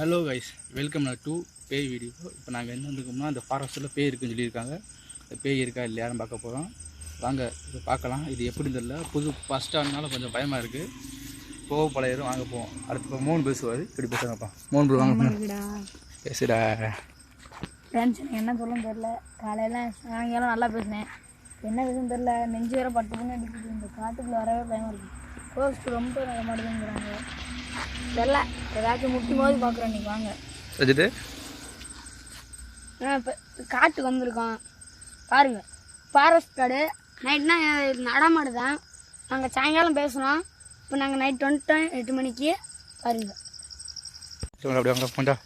Hello guys, welcome to பேய் video. இப்போ நாங்கள் என்ன வந்துருக்கோம்னா, அந்த ஃபாரஸ்ட்டில் பேய் இருக்குன்னு சொல்லியிருக்காங்க. அந்த பேய் இருக்கா இல்லையான்னு பார்க்க போகிறோம். வாங்க இப்போ பார்க்கலாம். இது எப்படின்னு தெரியல, புது பஸ் ஸ்டாண்ட்னால கொஞ்சம் பயமாக இருக்குது. போக பழையிரும், வாங்க போவோம். அடுத்து மோகன் பேசுவார். இப்படி பேசுகிறப்பா மோகன் ப்ரோ, வாங்க பேசுடா. ஃப்ரெண்ட்ஸ், எனக்கு என்ன சொல்லணும்னு தெரில. காலையில் சாயங்காலம் நல்லா பேசினேன். என்ன பேசுன்னு தெரில, நெஞ்சு வேறு பட்டு பண்ணி அடிக்குது. இந்த காட்டுக்குள்ளே வரவே பயமாக இருக்குது. போஸ்ட் ரொம்ப நல்ல மாட்டேங்கிறாங்க. தெரில, ஏதாச்சும் முட்டி போது பார்க்குறேன். இன்றைக்கி வாங்க வச்சுட்டு இப்போ காட்டுக்கு வந்திருக்கோம். பாருங்கள், ஃபாரஸ்ட் காடு. நைட்னா நடமாடு தான். நாங்கள் சாயங்காலம் பேசுகிறோம். இப்போ நாங்கள் நைட் 8 மணிக்கு பாருங்கள்.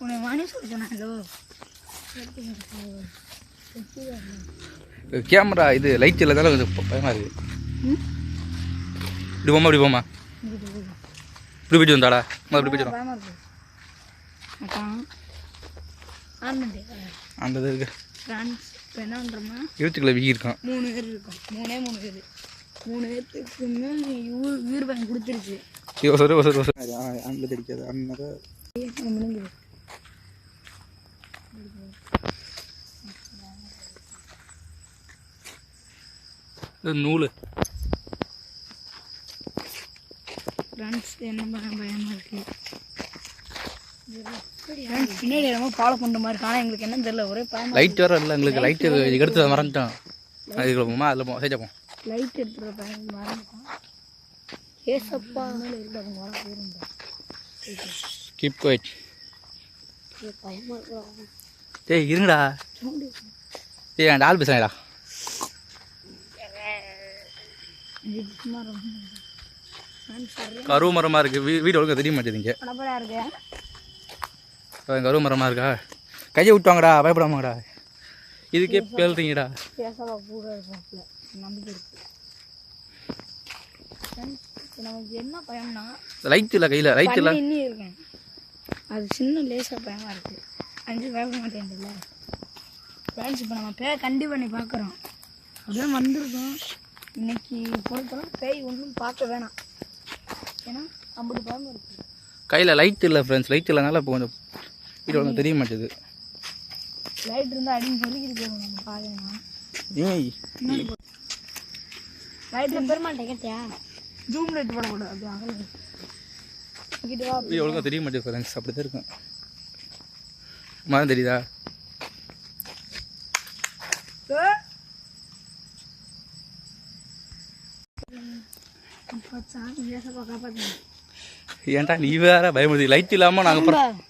உன்னை மணி சொல்லி சொன்னாங்களோ கேமரா இது லைட் இல்லாதால கொஞ்சம் பயமாக இருக்குது. இப்படி போமா, இப்படி போமா, இப்படி போயிட்டு வந்தாடா. இப்படி போயிட்டு பயமாக இருக்குது. அந்த இது இருக்கு. ஃப்ரெண்ட்ஸ், இப்போ என்ன பண்ணுறோம்னா, இருத்துக்குள்ள வீ இருக்கான். 3 பேர் இருக்கோம். 3 பேர். 3 பேர்த்துக்கு மேல் உயிர் பயன் கொடுத்துருச்சு. அங்கே தெரிக்காது அண்ணன் முடிஞ்சிடும். நூல். ஃப்ரெண்ட்ஸ், என்ன பயமாக இருக்குது. பின்னாடி ரொம்ப ஃபாலோ பண்ணுற மாதிரி இருக்கா. ஆனால் எங்களுக்கு என்னன்னு தெரியல, ஒரே பயம். லைட் வேறு இல்லை எங்களுக்கு. லைட்டு எடுத்து மறந்துட்டோம். அதுக்குள்ள போமா, அதில் போ சேச்சப்போம். லைட் எடுத்துகிற பயம் மறந்துட்டோம். ஏசப்பா இருக்கு, அவங்க வர போயிருந்தோம். Keep quiet. பயமாக இருக்கிறோம். டேய் இருங்கடா. டேய் அந்த ஆள் பேசுகிறா. கருவு மரமாக இருக்குது. வீடு ஒழுங்காக தெரிய மாட்டேதுங்க. இருக்கு. கருவு மரமாக இருக்கா. கையை விட்டுவாங்கடா, பயப்படாமங்கடா. இதுக்கே பேசுறீங்கடா. நம்பிக்கை இருக்கு. நமக்கு என்ன பயம்னா, லைட் இல்லை கையில். லைட் இல்லை இன்னும் இருக்கேன். அது சின்ன லேசாக பயமாக இருக்குது. அஞ்சு பயப்பட மாட்டேன்ல. ஃப்ரெண்ட்ஸ், இப்போ நம்ம பேய் கண்டி பண்ணி பார்க்குறோம். அப்படியே வந்திருக்கோம். இன்னைக்கு பொறுத்தவரை பேய் ஒன்றும் பார்க்க வேணாம். ஏன்னா ஐம்பது பயமாக இருக்குது. கையில் லைட் இல்லை ஃப்ரெண்ட்ஸ். லைட் இல்லைனால இப்போ கொஞ்சம் வீடு ஒழுங்காக தெரிய மாட்டேது. லைட் இருந்தால் அடின்னு சொல்லிக்கிட்டு போகணும். நம்ம பார்க்கலாம். ஏய் லைட்டில் பெருமாள்கிட்ட கேட்டியா? ஜூம் லைட் போடக்கூடாது. அப்படி அகல வீடு ஒழுங்காக தெரிய மாட்டேது ஃப்ரெண்ட்ஸ். அப்படி தான் இருக்கும். மரம் தெரியுதா? ஏன்டா நீ வேற பயமுறுத்தி. லைட் இல்லாமல் நாங்கள் அப்புறம்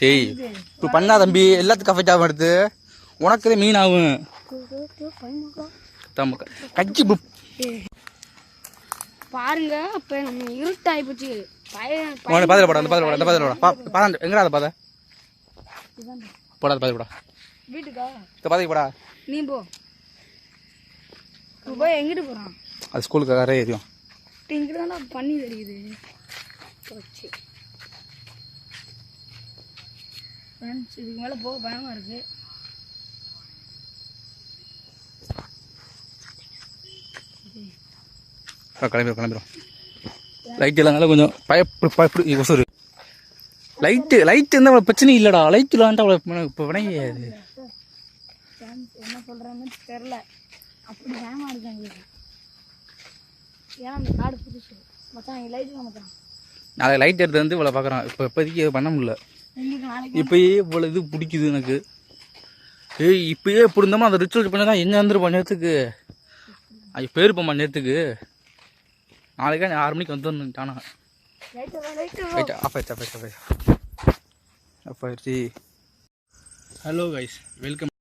சரி இப்போ பண்ணா தம்பி. எல்லாத்துக்கும் அஃபெக்ட் ஆகும். எடுத்து உனக்குதே மீன் ஆகும். கட்சி பாருங்க. அப்போ நம்ம இருட்டாகி போச்சு. பாதையில் போட, அந்த பாதையில் போட, அந்த பாதையில் போட. பாதா எங்கடா அந்த பாதை போடா. அந்த பாதை போடா. வீட்டுக்கா? இந்த பாதைக்கு போடா. நீ போ. போய் எங்கிட்டு போகிறான்? அது ஸ்கூலுக்காரே எரியும். இங்கிட்டு தானே பண்ணி தெரியுது. போச்சு ஃப்ரெண்ட்ஸ், இதுக்கு மேலே போக பயமாக இருக்குது. கிளம்பிடும். லைட் இல்லைனால கொஞ்சம் பயப்படு ஒசூர். லைட்டு இருந்தால் அவ்வளோ பிரச்சனை இல்லைடா. லைட் இல்லாண்டா அவ்வளோ இப்போ வினையாது. என்ன சொல்கிறேன்னு தெரில. அப்படி பயமாக இருக்கு எங்களுக்கு. ஏன்னா அந்த காடு புதுசு மச்சான். லைட் தான் மச்சான். நாளைக்கு லைட் எடுத்து வந்து இவ்வளோ பார்க்குறான். இப்போதைக்கு பண்ண முடியல. இப்போயே இவ்வளோ இது பிடிக்குது எனக்கு. இப்போயே இப்படி இருந்தோமா அந்த ரிச்சுவல் பண்ண தான் என்ன வந்துருப்போம் நேரத்துக்கு. அது போயிருப்போம்மா நேரத்துக்கு. நாளைக்கா 6 மணிக்கு வந்துடணும். தானா ஆஃப் ஆயிடுச்சு. Hello guys, welcome.